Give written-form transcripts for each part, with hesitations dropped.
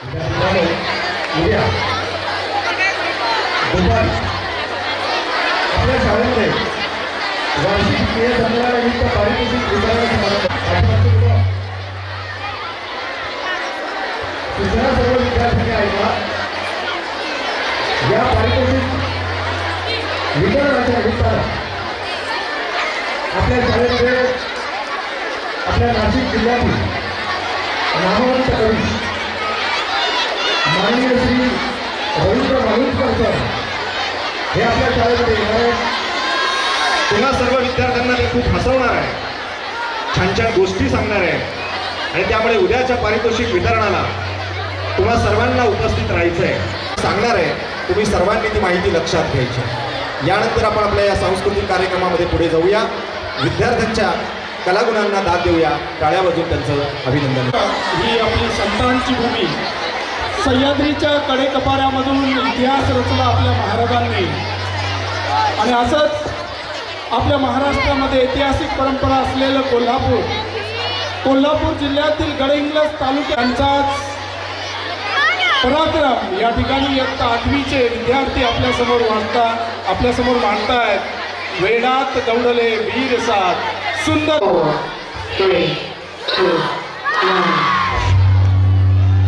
उद्या दुपारी आपल्या शाळेमध्ये वार्षिक क्रिया संमेलनानिमित्त पारितोषिक वितरण समारंभ दुसऱ्या सर्व विद्यार्थ्यांनी ऐका. या पारितोषिक वितरणाच्या निमित्तानं आपल्या शाळेमध्ये आपल्या नाशिक जिल्ह्यातील नामवंत कवी माननीय श्री रवींद्र मालुसकर सर हे आपल्या शाळेमध्ये येणार आहेत. तुम्हा सर्व विद्यार्थ्यांना ते खूप हसवणार आहे, छान छान गोष्टी सांगणार आहे आणि त्यामुळे उद्याच्या पारितोषिक वितरणाला तुम्हा सर्वांना उपस्थित राहायचं आहे, सांगणार आहे. तुम्ही सर्वांनी ती माहिती लक्षात घ्यायची. यानंतर आपण आपल्या या सांस्कृतिक कार्यक्रमामध्ये पुढे जाऊया. विद्यार्थ्यांच्या कलागुणांना दाद देऊया. टाळ्या वाजवून त्यांचं अभिनंदन. ही आपली संतांची भूमी, सह्याद्रीच्या कडेकपाऱ्यामधून इतिहास रचला आपल्या महाराजांनी आणि असंच आपल्या महाराष्ट्रामध्ये ऐतिहासिक परंपरा असलेलं कोल्हापूर जिल्ह्यातील गडहिंग्लज तालुक्यांचाच पराक्रम या ठिकाणी इयत्ता 8वीचे विद्यार्थी आपल्यासमोर मांडतायत. वेडात दौडले वीर सात सुंदर.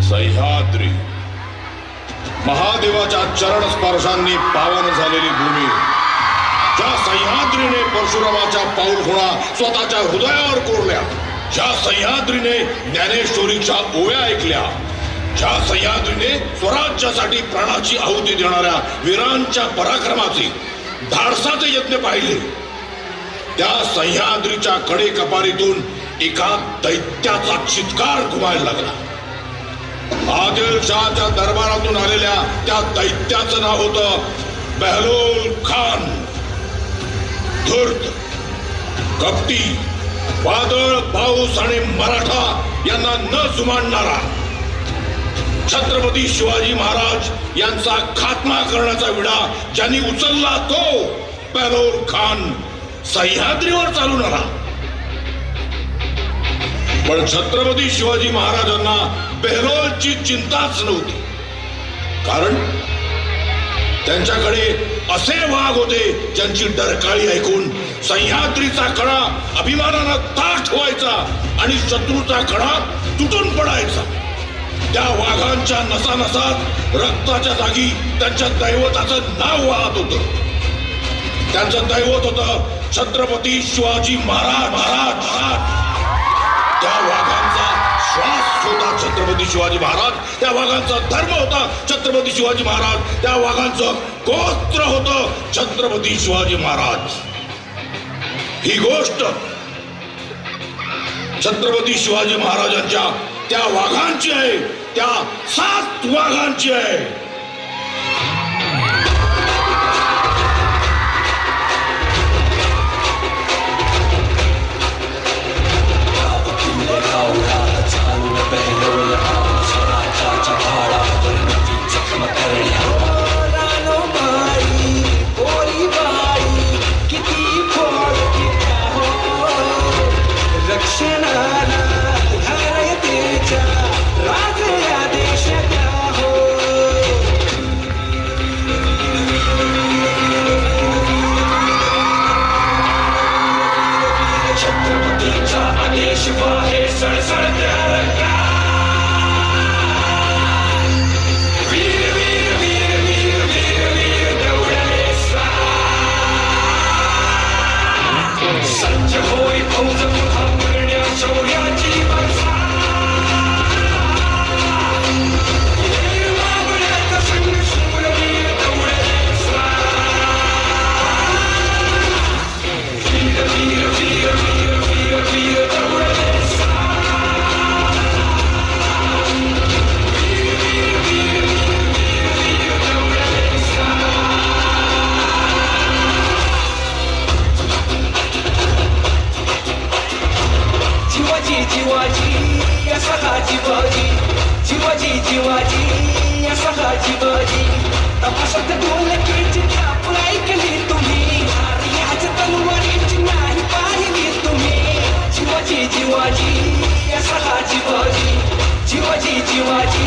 सह्याद्री महादेवाच्या चरण स्पर्शांनी पावन झालेली भूमी, ज्या सह्याद्रीने परशुरामाच्या पाऊल खुणा स्वतःच्या हृदयावर कोरल्या, ज्या सह्याद्रीने ज्ञानेश्वरीच्या ओव्या ऐकल्या, ज्या सह्याद्रीने स्वराज्यासाठी प्राणाची आहुती देणाऱ्या वीरांच्या पराक्रमाचे धाडसाचे यत्न पाहिले, त्या सह्याद्रीच्या कडे कपारीतून एका दैत्याचा चित्कार घुमायला लागला. आदिलशहाच्या दरबारातून आलेल्या त्या दैत्याचं नाव होतं बेहलोल खान. धूर्त, कपटी, वादळ, पाऊस आणि मराठा यांना न जुमानणारा, छत्रपती शिवाजी महाराज यांचा खात्मा करण्याचा विडा ज्यांनी उचलला तो बेहलोल खान सह्याद्रीवर चालून आला. पण छत्रपती शिवाजी महाराजांना बेहलोलची चिंताच नव्हती, कारण त्यांच्याकडे असे वाघ होते ज्यांची डरकाळी ऐकून सह्याद्रीचा कडा अभिमानानं ताठ व्हायचा आणि शत्रूचा कडा तुटून पडायचा. त्या वाघांच्या नसानसात रक्ताच्या जागी त्यांच्या दैवताचं नाव वाहत होतं. त्यांचं दैवत होतं छत्रपती शिवाजी महाराज. त्या वाघांचा श्वास होता छत्रपती शिवाजी महाराज, त्या वाघांचा धर्म होता छत्रपती शिवाजी महाराज, त्या वाघांचं गोत्र होतं छत्रपती शिवाजी महाराज. ही गोष्ट छत्रपती शिवाजी महाराजांच्या त्या वाघांची आहे, त्या 7 वाघांची आहे. शिवाजी असा शिवाजी तपासात ढोलकीची थाप ऐकली तुम्ही, याच तलवारीची नाही पाहिली तुम्ही. शिवाजी शिवाजी असा शिवाजी, शिवाजी शिवाजी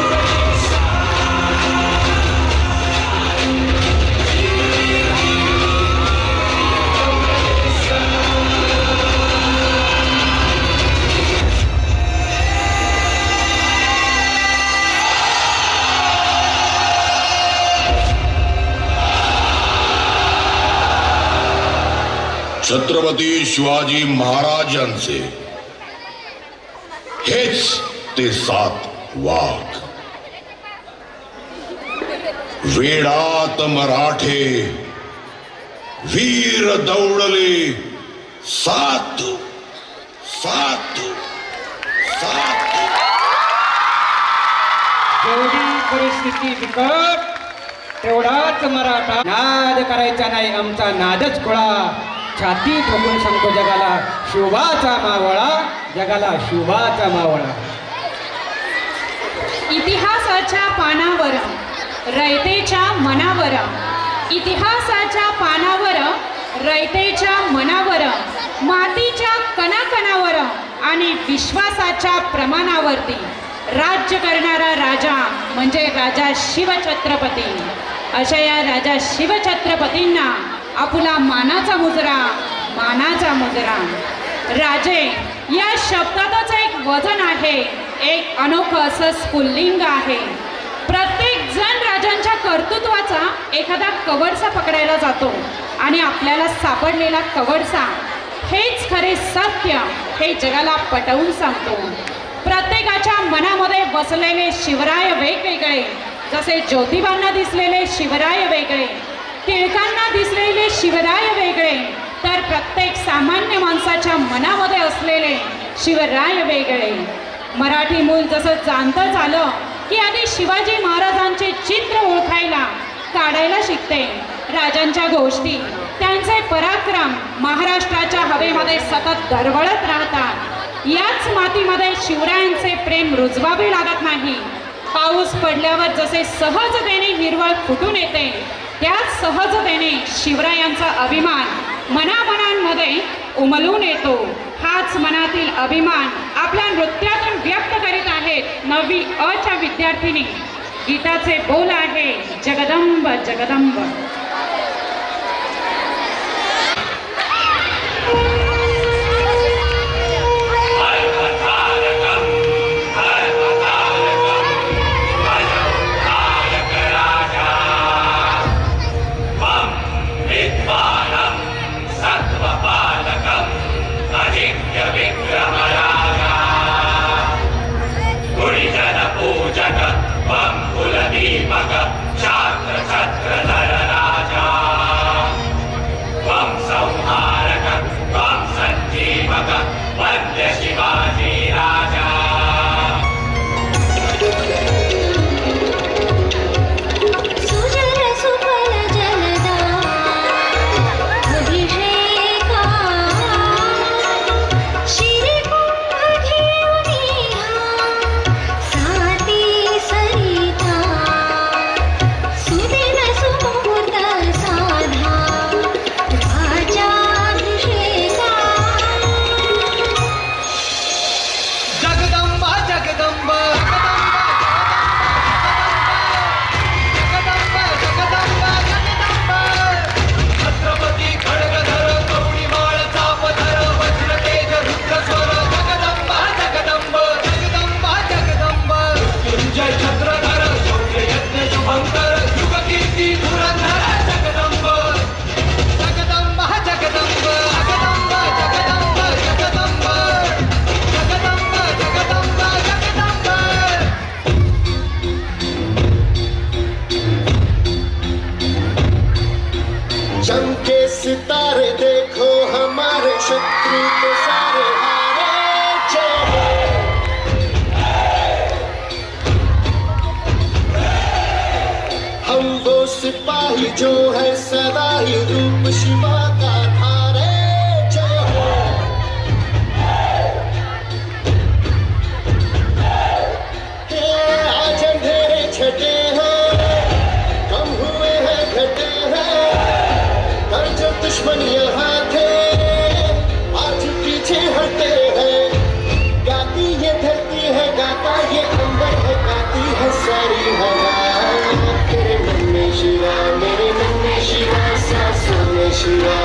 छत्रपती शिवाजी महाराजांचे हेच ते 7 वाघ. वेडात मराठे वीर दौडले 7 7 7. जेवढी परिस्थिती बिकट तेवढाच मराठा. नाद करायचा नाही आमचा नादच खुळा. छाती ठोकून सांगतो जगाला शोभाचा मावळा, जगाला शोभाचा मावळा. इतिहासाच्या पानावर रयतेच्या मनावर, इतिहासाच्या पानावर रयतेच्या मनावर, मातीच्या कणाकणावर आणि विश्वासाच्या प्रमाणावरती राज्य करणारा राजा म्हणजे राजा शिवछत्रपती. अशा या राजा शिवछत्रपतींना आपला मानाचा मुजरा, मानाचा मुजरा. राजे या शब्दातच एक वजन आहे, एक अनोखं असं स्फुल्लिंग आहे. प्रत्येक जण राजांच्या कर्तृत्वाचा एखादा कवडसा पकडायला जातो आणि आपल्याला सापडलेला कवडसा हेच खरे सत्य हे जगाला पटवून सांगतो. प्रत्येकाच्या मनामध्ये बसलेले शिवराय वेगवेगळे, जसे ज्योतिबांना दिसलेले शिवराय वेगळे, टिळकांना दिसलेले शिवराय वेगळे, तर प्रत्येक सामान्य माणसाच्या मनामध्ये असलेले शिवराय वेगळे. मराठी मूल जसं जाणतं झालं की आधी शिवाजी महाराजांचे चित्र ओळखायला काढायला शिकते. राजांच्या गोष्टी, त्यांचे पराक्रम महाराष्ट्राच्या हवेमध्ये सतत दरवळत राहतात. याच मातीमध्ये शिवरायांचे प्रेम रुजवावे लागत नाही. पाऊस पडल्यावर जसे सहजतेने हिरवळ फुटून येते, त्याच सहजतेने शिवरायांचा अभिमान मनामनांमध्ये उमलून येतो. हाच मनातील अभिमान आपल्या नृत्यातून व्यक्त करीत आहेत 9वी अ च्या विद्यार्थिनी. गीताचे बोल आहे जगदंब जगदंब. सितारे देखो हमारे शत्रु तो सारे हारे. हम वो सिपाही जो है सदा ही रूप शिवा का धारे. जय हो. आज अंधेरे छटे हैं, कम हुए हैं घटे हैं, पर जो दुश्मन यहाँ थे आज पीछे हटे हैं. गाती ये धरती है, गाता ये अंबर है, गाती है सारी हवा. तेरे मन में शिवा, मेरे मन में शिवा, सांसों में शिवा.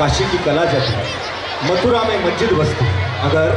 काशी की कला जाती, मथुरा में मस्जिद बसती, अगर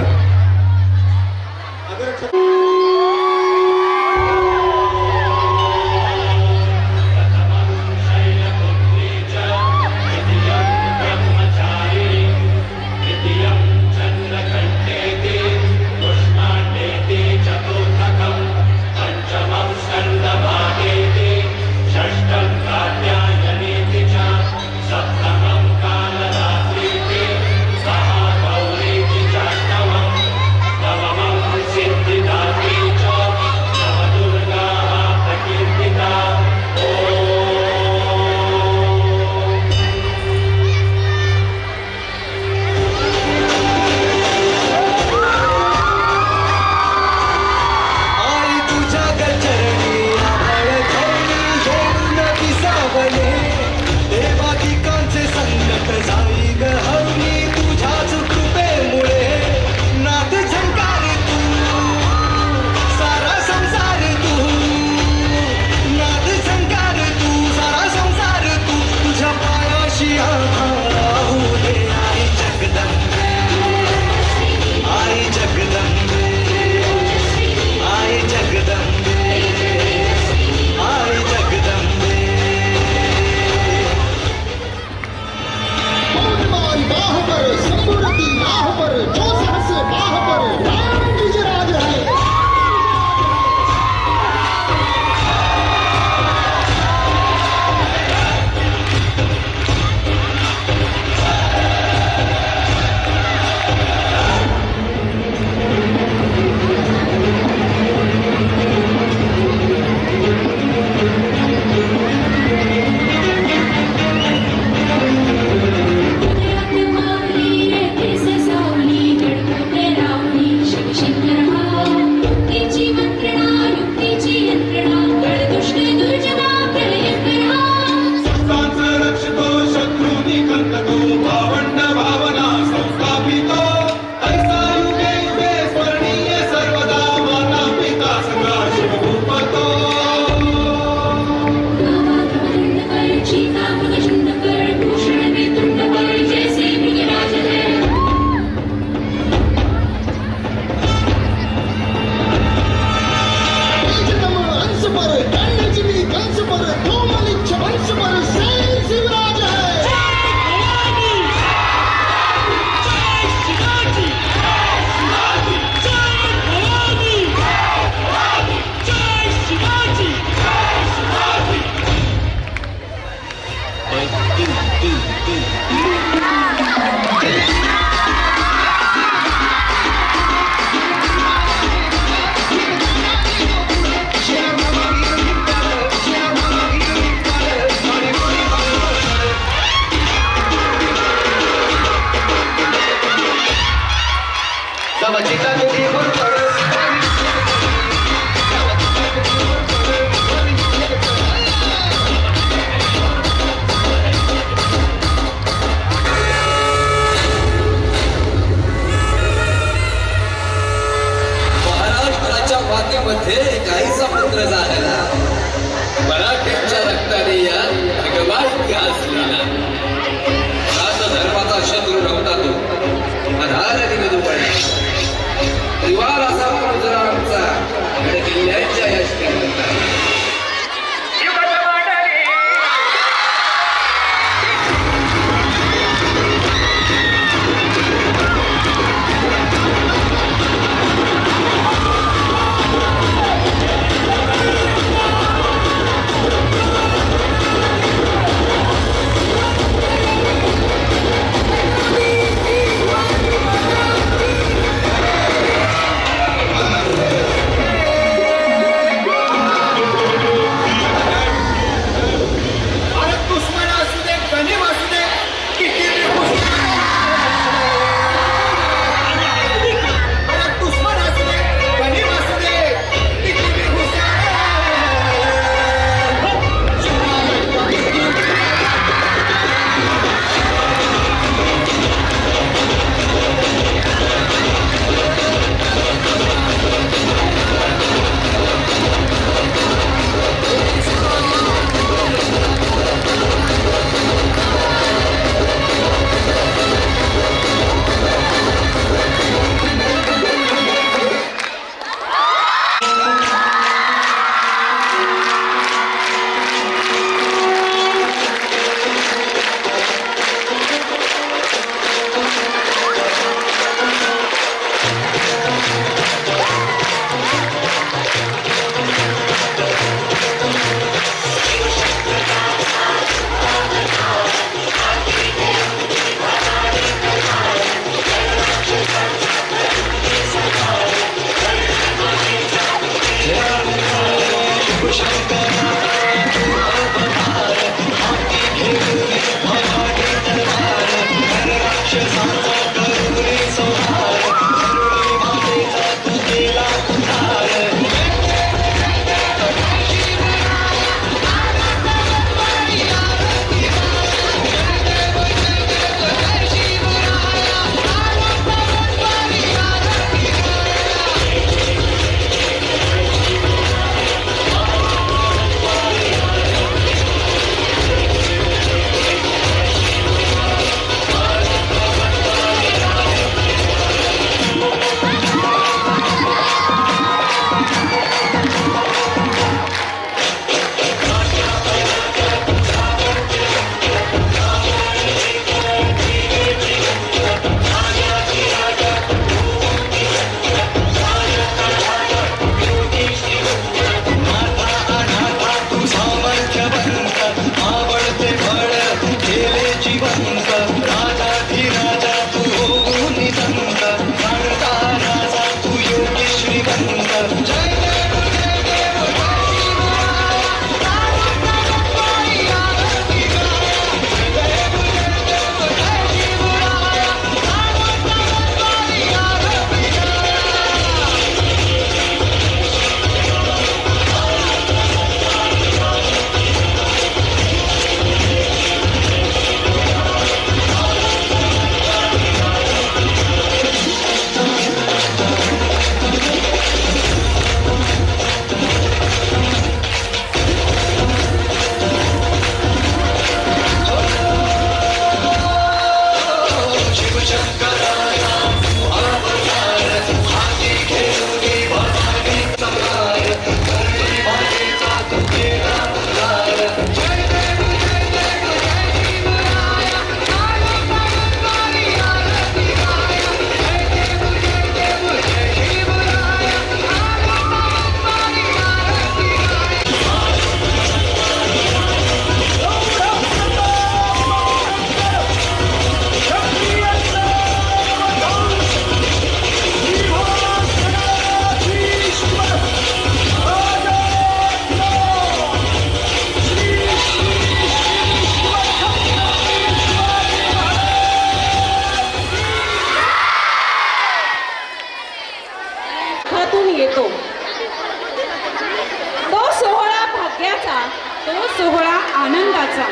आनंदाचा,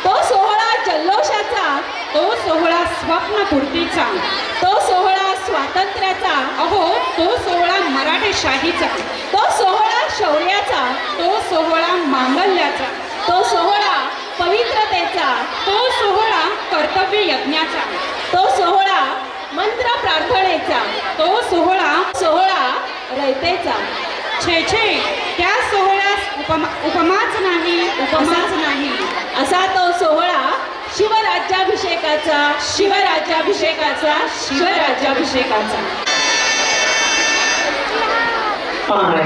तो सोहळा जल्लोषाचा, तो सोहळा स्वप्नपूर्तीचा, तो सोहळा स्वातंत्र्याचा, अहो तो सोहळा मराठेशाहीचा, तो सोहळा शौर्याचा, तो सोहळा मांगल्याचा, तो सोहळा पवित्रतेचा, तो सोहळा कर्तव्य यज्ञाचा, तो सोहळा मंत्र प्रार्थनेचा, तो सोहळा रयतेचा. छे छे, त्या सोहळ्यास उपमाच नाही, उपमाच नाही, असा तो सोहळा शिवराज्याभिषेकाचा, शिवराज्याभिषेकाचा, शिवराज्याभिषेकाचा. 5,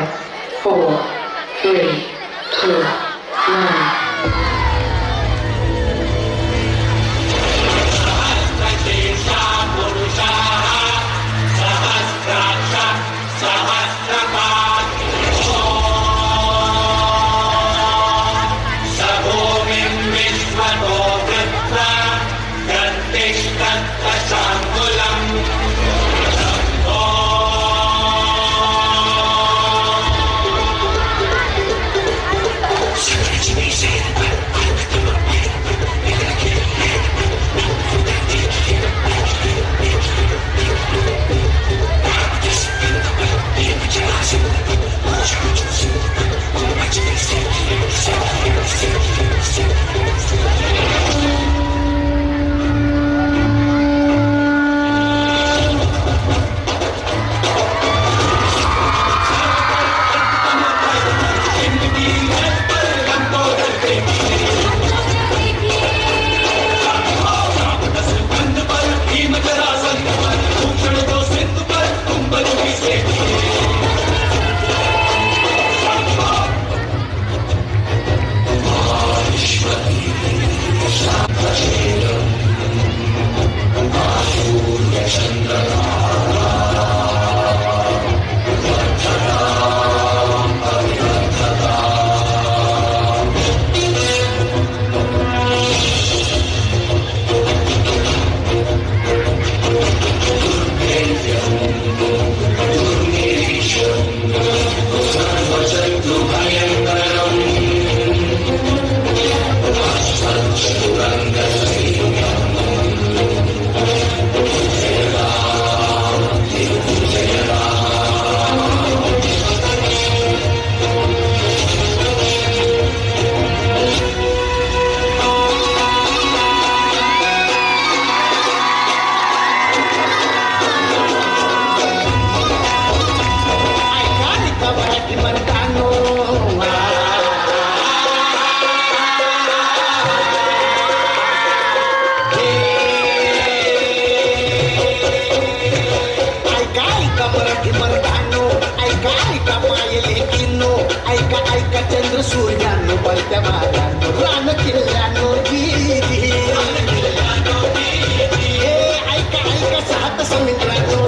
4, 3, 2, 1. चंद्र सूर्यानो बलत्या मारानो रान किल्ल्यानो ऐका सात समुद्रानो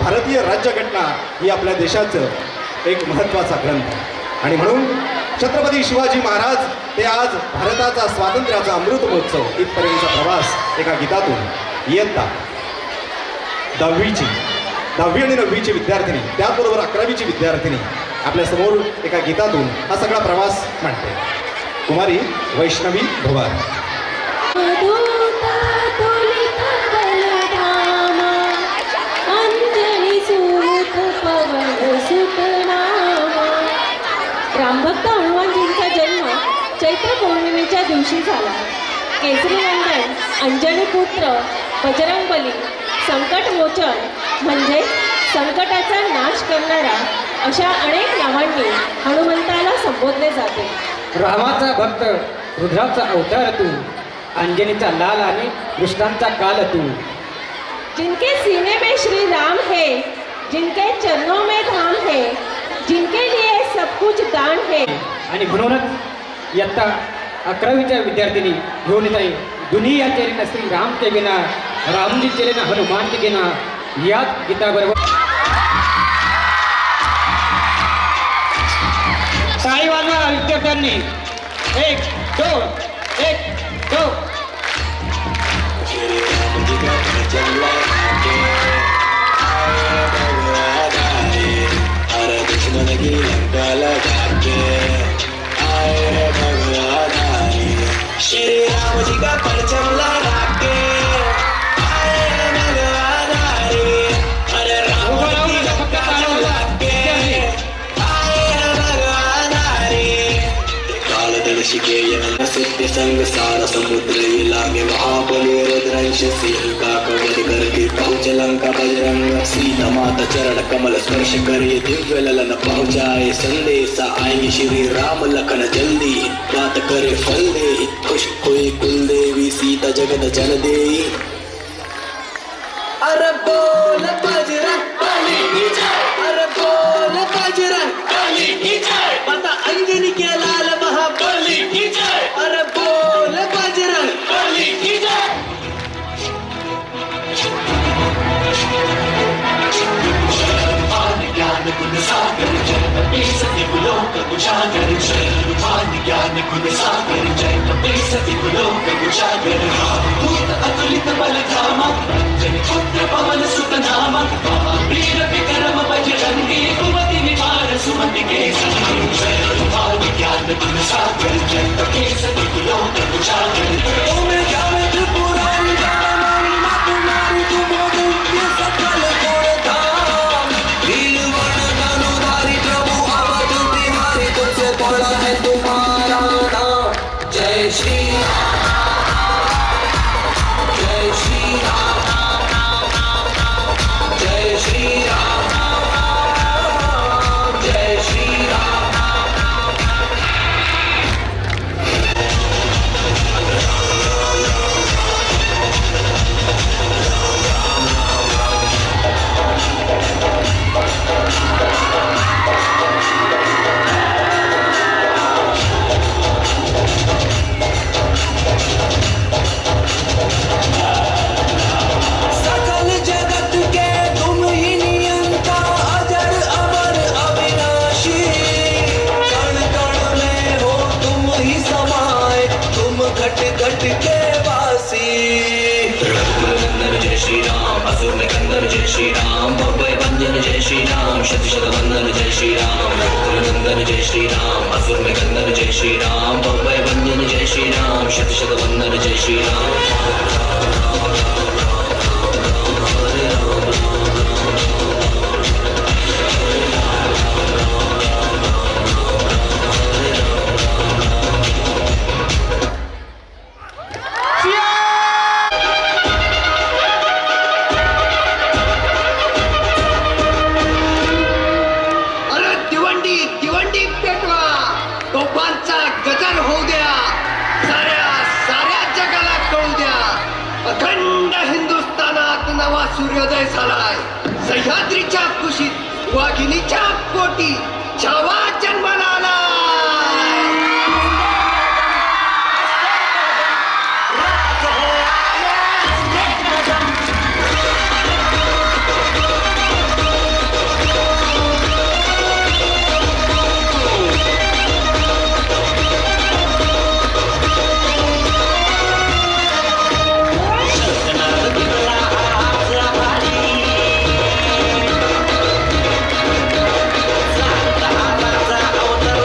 भारतीय राज्यघटना ही आपल्या देशाचं एक महत्त्वाचा ग्रंथ आणि म्हणून छत्रपती शिवाजी महाराज ते आज भारताचा स्वातंत्र्याचा अमृत महोत्सव इथपर्यंतचा प्रवास एका गीतातून इयत्ता 10वी आणि 9वीची विद्यार्थिनी त्याचबरोबर 11वीची विद्यार्थिनी आपल्यासमोर एका गीतातून हा सगळा प्रवास मांडते. कुमारी वैष्णवी भोवार. चैत्र पौर्णिमेच्या दिवशी झाला. केसरीनंदन, अंजनी पुत्र, बजरंगबली, संकटमोचन म्हणजे संकटाचा नाश करणारा अशा अनेक नावांनी हनुमंताला संबोधले जाते. रामाचा भक्त, रुद्राचा अवतार तू, अंजनीचा लाल आणि कृष्णांचा काल तू. जिनके सीने में श्री राम है, जिनके चरणों में धाम है, जिनके लिए सब कुछ दान है. आणि म्हणूनच इयत्ता 11वीच्या विद्यार्थिनी घेऊन येत आहे. दुनिया चले ना श्री राम के बिना, रामजी चले ना हनुमान के बिना, याच गीताबरोबर टाळी वाजवा विद्यार्थ्यांनी. 1 2 1 2. श्री राम जी का परचम लहरा के आए नगवाधारी, अरे राम जी का परचम लहरा के आए नगवाधारी. कालदर्शी के यज्ञ सत्य संग सारा समुद्र लागे महाबली रुद्रांश सिंह का कवच करके पहुंच लंका बजरंग. सीता माता चरण कमल स्पर्श करे दिव्य ललन पहुंचाए संदेशा. आएंगे श्री राम लखन जल्दी, बात करे फल दे. खुश हुई कुल देवी सीता जगत जन देई. अरे बोल बजरंग बली की जय, अरे बोल बजरंग बली की जय, माता अंजनी के लाल महाबली की जय. अरे बोल बजरंग बली की जय. ज्ञान गुण सागर जय कपीसति गुलोक उजागर. जय ज्ञान गुण सागर जय कपीसति गुलोक उजागर. भूत अतुलित बल धामा, जन पुत्र पवन सुत नामा. वीर विक्रम बजरंगी, कुमति निवार सुमति के संगी. जय ज्ञान गुण सागर जय कपीसति गुलोक उजागर. ओम ज्ञान त्रिपुरारी ज्ञानमणि मातुमारी तुमो दिव्य सकल गुण धाम. नीलवर्ण धनुधारी प्रभु अवध बिहारी, तुझसे बड़ा है तुम्हारा नाम. जय श्री राम, जय श्री राम, जय श्री राम, जय श्री राम. सकल जगत के तुम ही नियंता, अजर अमर अविनाशी. कण कण में हो तुम ही समाए, तुम घट घट के वासी. रघुनंदन जय श्री राम, असुर निकंदन जय श्री राम, भव्य वंदन जय श्री राम, शत शत वंदन जय श्री राम. रघुनंदन जय श्री राम, असुर निकंदन जय श्री राम, भव्य वंदन जय श्री राम, शत शत वंदन जय श्री राम. अरे दिवंडी दिवंडी पेटवा, तोफांचा गजर होऊ द्या. साऱ्या साऱ्या जगाला कळू द्या, अखंड हिंदुस्थानात नवा सूर्योदय झालाय. सह्याद्रीच्या कुशीत वाघिणीच्या पोटी छावा जन्माला आलाय. अवतार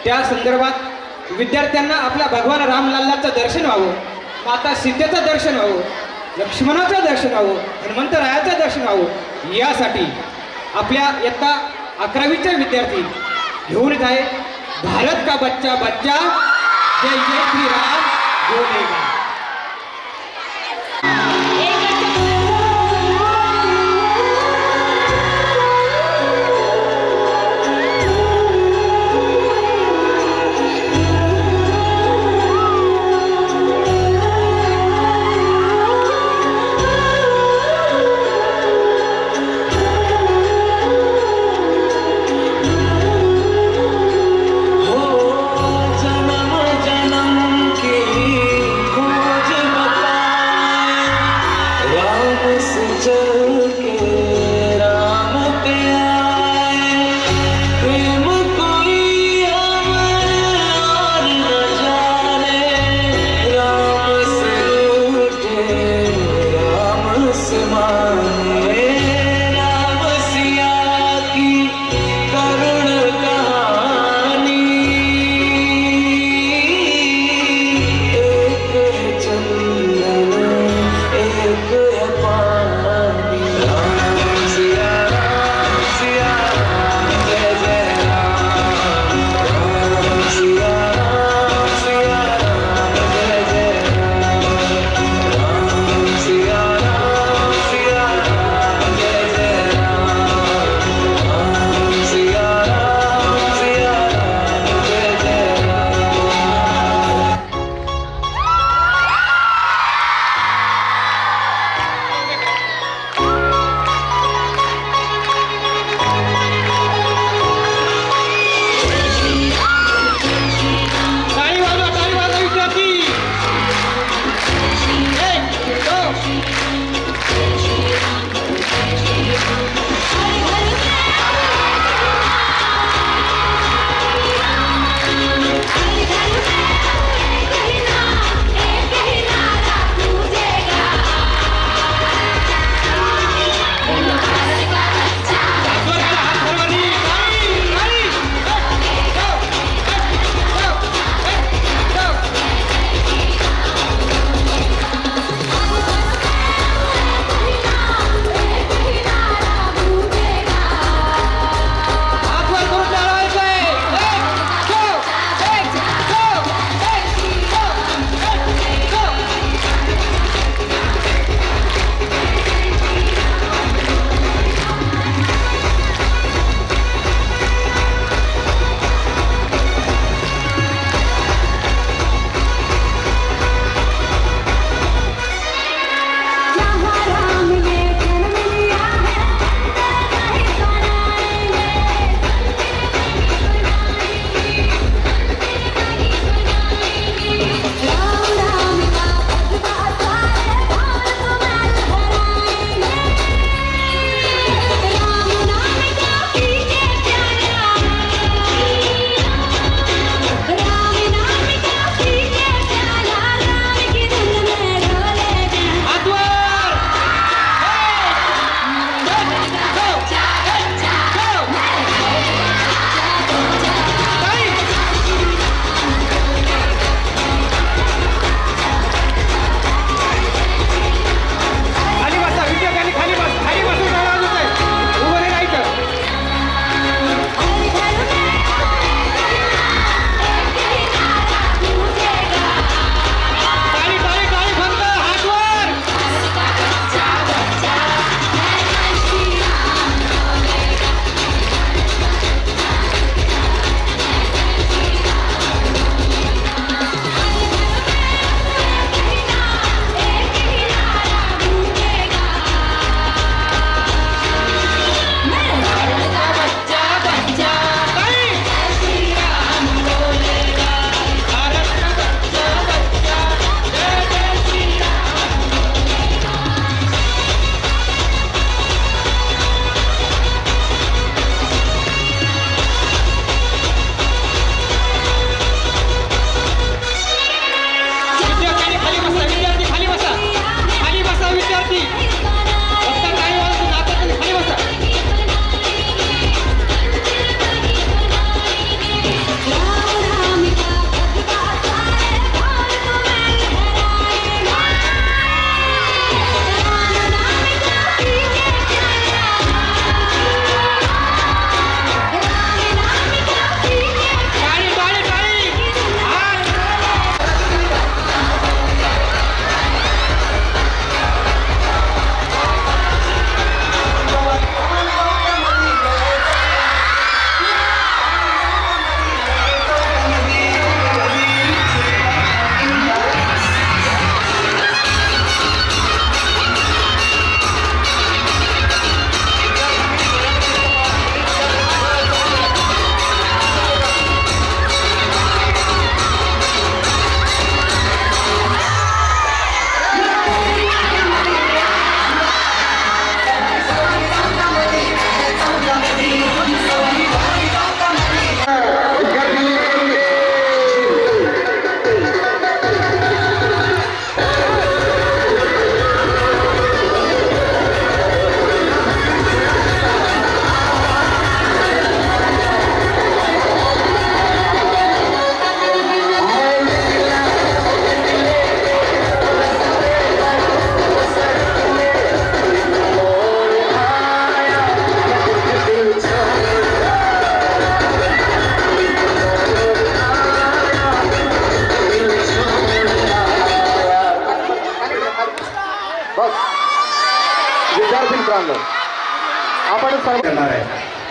त्या संदर्भात विद्यार्थ्यांना आपल्या भगवान रामलालाचं दर्शन व्हावं, माता सीतेचं दर्शन व्हावं, लक्ष्मणाचं दर्शन व्हावं, हनुमंतरायाचं दर्शन व्हावं, यासाठी आपल्या इयत्ता 11वीचे विद्यार्थी घेऊन येत आहे भारत का बच्चा बच्चा जय जय श्री राम बोलेगा. जन्म जन्म की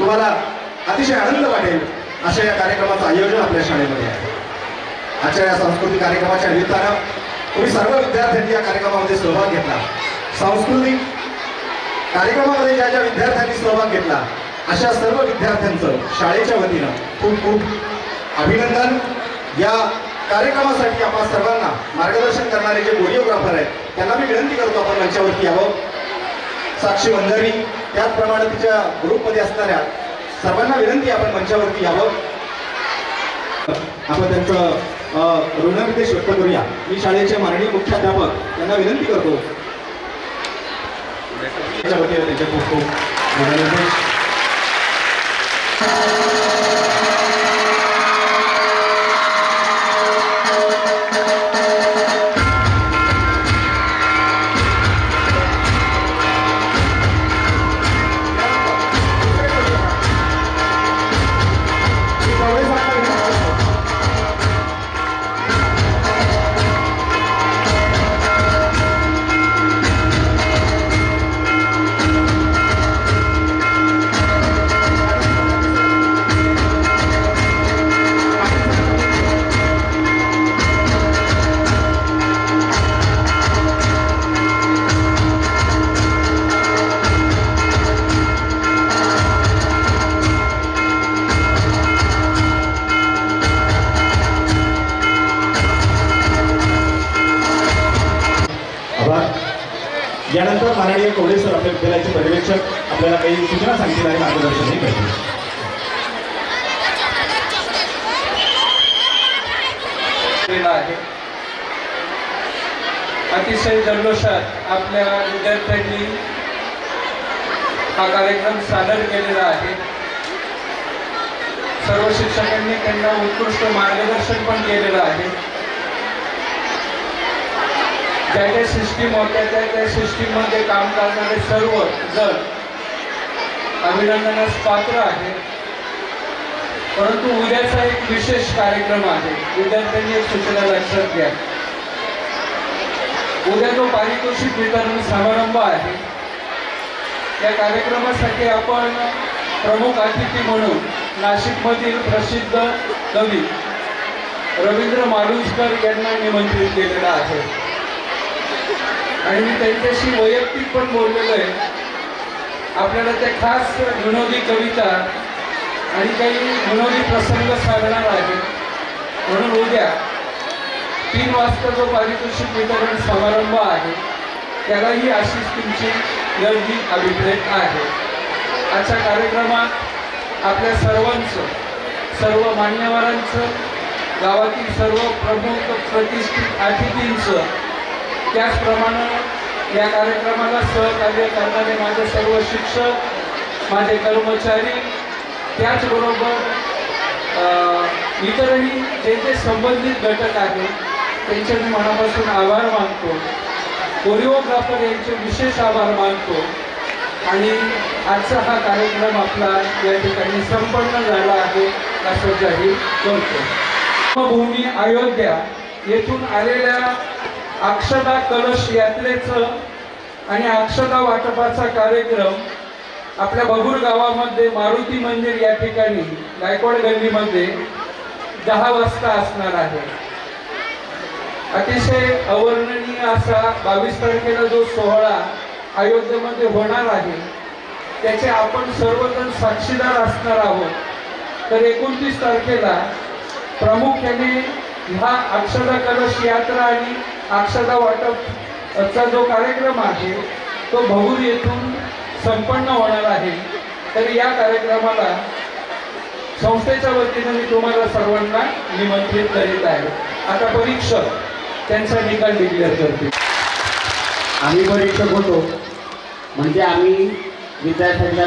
तुम्हाला अतिशय आनंद वाटेल अशा या कार्यक्रमाचं आयोजन आपल्या शाळेमध्ये आहे. आजच्या या सांस्कृतिक कार्यक्रमाच्या निमित्तानं तुम्ही सर्व विद्यार्थ्यांनी या कार्यक्रमामध्ये सहभाग घेतला. सांस्कृतिक कार्यक्रमामध्ये ज्या ज्या विद्यार्थ्यांनी सहभाग घेतला अशा सर्व विद्यार्थ्यांचं शाळेच्या वतीनं खूप खूप अभिनंदन. या कार्यक्रमासाठी आपण सर्वांना मार्गदर्शन करणारे जे कोरिओग्राफर आहेत त्यांना मी विनंती करतो आपण मंचावरती यावं. साक्षी वंदरी त्याचप्रमाणे तिच्या ग्रुपमध्ये असणाऱ्या सर्वांना विनंती आपण मंचावरती यावं. आपण त्यांचं ऋणनिर्देश व्यक्त करूया. मी शाळेचे माननीय मुख्याध्यापक यांना विनंती करतो त्याच्या वतीने त्यांचे खूप खूप ऋणनिर्देश. यानंतर माननीय कोवळे सर आपल्या विद्यालयाचे पर्यवेक्षक आपल्याला काही सूचना सांगतील आणि मार्गदर्शनही करतील. आहे अतिशय जल्लोषात आपल्या विद्यार्थ्यांनी हा कार्यक्रम सादर केलेला आहे. सर्व शिक्षकांनी त्यांना उत्कृष्ट मार्गदर्शन पण केलेलं आहे. ज्या ज्या सिस्टीम होत्या त्या सिस्टीममध्ये काम करणारे सर्व जण अभिनंदनास पात्र आहे. परंतु उद्याचा एक विशेष कार्यक्रम आहे. विद्यार्थ्यांनी एक सूचना लक्षात घ्या. उद्या जो पारितोषिक वितरण समारंभ आहे त्या कार्यक्रमासाठी आपण प्रमुख अतिथी म्हणून नाशिकमधील प्रसिद्ध कवी रवींद्र मालुसकर यांना निमंत्रित केलेलं आहे आणि मी त्यांच्याशी वैयक्तिक पण बोललेलो आहे. आपल्याला त्या खास विनोदी कविता आणि काही विनोदी प्रसंग साधणार आहे. म्हणून उद्या 3 वाजता जो पारितोषिक वितरण समारंभ आहे त्यालाही अशीच तुमची गर्दी अभिप्रेत आहे. आजच्या कार्यक्रमात आपल्या सर्वांचं, सर्व मान्यवरांचं, गावातील सर्व प्रमुख प्रतिष्ठित अतिथींचं, त्याचप्रमाणे या कार्यक्रमाला सहकार्य करणारे माझे सर्व शिक्षक, माझे कर्मचारी, त्याचबरोबर इतरही जे जे संबंधित घटक आहेत त्यांचे मी मनापासून आभार मानतो. कोरिओग्राफर यांचे विशेष आभार मानतो आणि आजचा हा कार्यक्रम आपला या ठिकाणी संपन्न झाला आहे असं जाहीर करतो. भूमी अयोध्या येथून आलेल्या अक्षता कलश यात्रेचं आणि अक्षता वाटपाचा कार्यक्रम आपल्या बगूर गावामध्ये मारुती मंदिर या ठिकाणी गायकवाड गल्लीमध्ये 10 वाजता असणार आहे. अतिशय अवर्णनीय असा 22 तारखेला जो सोहळा अयोध्येमध्ये होणार आहे त्याचे आपण सर्वजण साक्षीदार असणार आहोत. तर 29 तारखेला प्रामुख्याने ह्या अक्षता कलश यात्रा आणि अक्षता वाटपचा जो कार्यक्रम आहे तो भगूर येथून संपन्न होणार आहे. तर या कार्यक्रमाला संस्थेच्या वतीने मी तुम्हाला सर्वांना निमंत्रित करीत आहे. आता परीक्षक त्यांचा निकाल डिक्लेअर करतील. आम्ही परीक्षक होतो म्हणजे आम्ही विद्यार्थ्यांच्या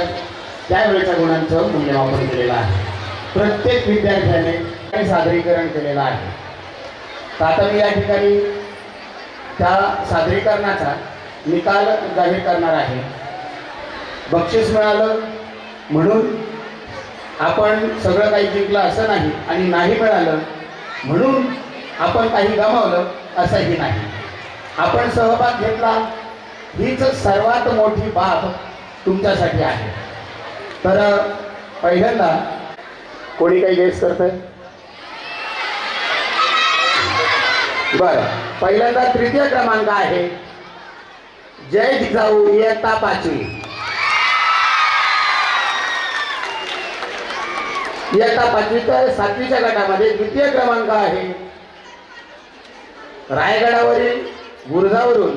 त्यावेळेच्या गुणांचं मूल्यमापन केलेलं आहे. प्रत्येक विद्यार्थ्याने काही सादरीकरण केलेलं आहे. तर आता मी या ठिकाणी त्या सादरीकरणाचा निकाल जाहीर करणार आहे. बक्षीस मिळालं म्हणून आपण सगळं काही जिंकलं असं नाही आणि नाही मिळालं म्हणून आपण काही गमावलं असंही नाही. आपण सहभाग घेतला हीच सर्वात मोठी बाब तुमच्यासाठी आहे. तर पहिल्यांदा कोणी काही गेस करतंय? बर, पहिल्यांदा तृतीय क्रमांक आहे जय जिजाऊ इयत्ता 5वी. इयत्ता 5वी तर 7वीच्या गटामध्ये द्वितीय क्रमांक आहे रायगडावरील गुरजावरून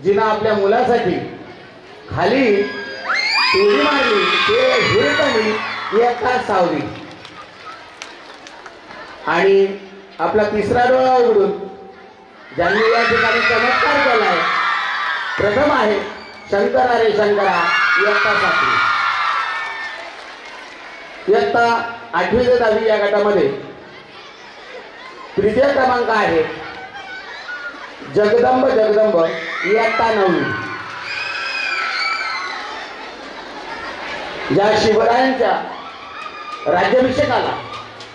जिनं आपल्या मुलासाठी खाली उडी मारली ते हिरकणी इयत्ता 6वी. आणि आपला तिसरा डोळा उघडून ज्यांनी या ठिकाणी चमत्कार केलाय प्रथम आहे शंकरा रे शंकरा इयत्ता 7वी. इयत्ता 8वी ते 10वी या गटामध्ये तृतीय क्रमांक आहे जगदंब जगदंब इयत्ता 9वी. ज्या शिवरायांच्या राज्याभिषेकाला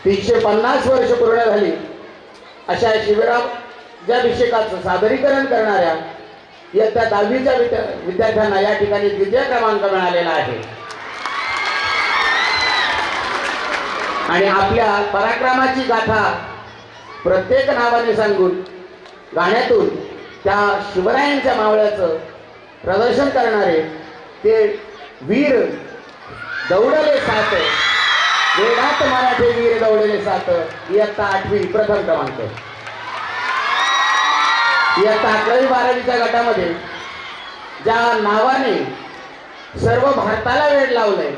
350 वर्ष पूर्ण झाली अशा शिवराज्याभिषेकाचं सादरीकरण करणाऱ्या इयत्ता 10वीच्या विद्यार्थ्यांना या ठिकाणी द्वितीय क्रमांक मिळालेला आहे. आणि आपल्या पराक्रमाची गाथा प्रत्येक नावाने सांगून गाण्यातून त्या शिवरायांच्या मावळ्याचं प्रदर्शन करणारे ते वीर दौडले 7 वेळात मराठे वीर दौडले 7 इयत्ता 8वी प्रथम क्रमांक. इयत्ता 11वी 12वीच्या गटामध्ये ज्या नावाने सर्व भारताला वेड लावलंय,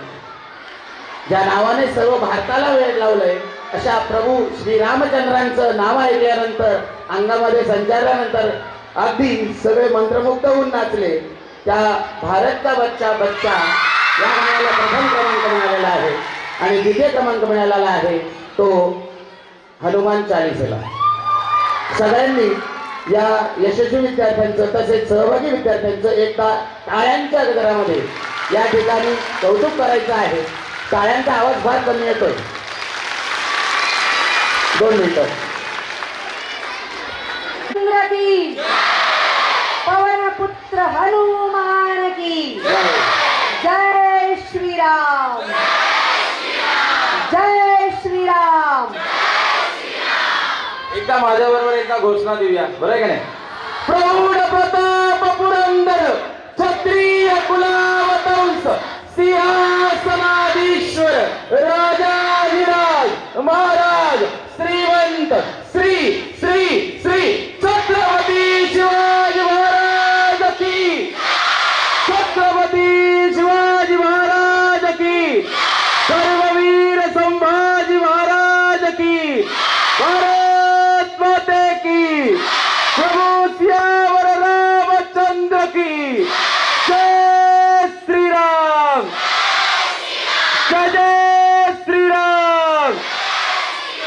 ज्या नावाने सर्व भारताला वेड लावलंय अशा प्रभू श्रीरामचंद्रांचं नाव ऐकल्यानंतर अंगामध्ये संचारल्यानंतर अगदी सगळे मंत्रमुग्ध होऊन नाचले. त्या भारत का बच्चा बच्चा या गाण्याला प्रथम क्रमांक मिळालेला आहे. आणि द्वितीय क्रमांक मिळालेला आहे तो हनुमान चालीसेला. सगळ्यांनी या यशस्वी विद्यार्थ्यांचं तसेच सहभागी विद्यार्थ्यांचं एकदा टाळ्यांच्या गजरामध्ये या ठिकाणी कौतुक करायचं आहे. टाळ्यांचा आवाज फार कमी येतोय. 2 मिनिटं. पवन पुत्र हनुमान की जय श्रीराम. जय श्रीराम. एकदा माझ्याबरोबर एकदा घोषणा देऊया, बरं आहे का नाही? प्रौढ प्रताप पुरंदर क्षत्रिय कुलावतंस सिंहासनाधीश्वर राजाधिराज महाराज श्रीमंत श्री श्री श्री छत्रपती शिवाजी महाराज की. छत्रपती शिवाजी महाराज की. सर्ववीर संभाजी महाराज की. भारत माते की. प्रभू सियावर रामचंद्र की. जय श्रीराम. जय श्रीराम.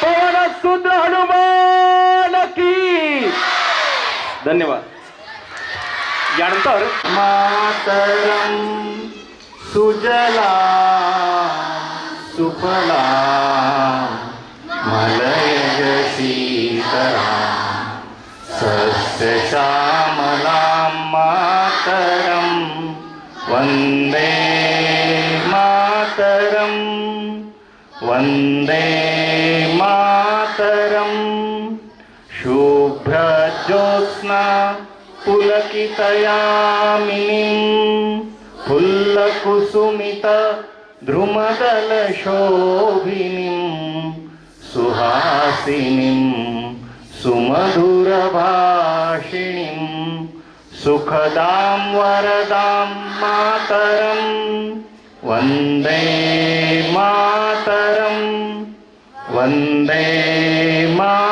पवन सुद्र हनुमान की. धन्यवाद. यानंतर मातरम सुजला सुफला मलयज शीतला सस्यश्यामलां मातरं वन्दे मातरं वन्दे मातरं. शुभ्रज्योत्स्ना पुलकितयामिनीं फुल्लकुसुमित द्रुमदलशोभिनीं सुहासिनीं सुमधुरभाषिणीं सुखदां वरदां मातरं वन्दे मातरं वन्दे मातरम्.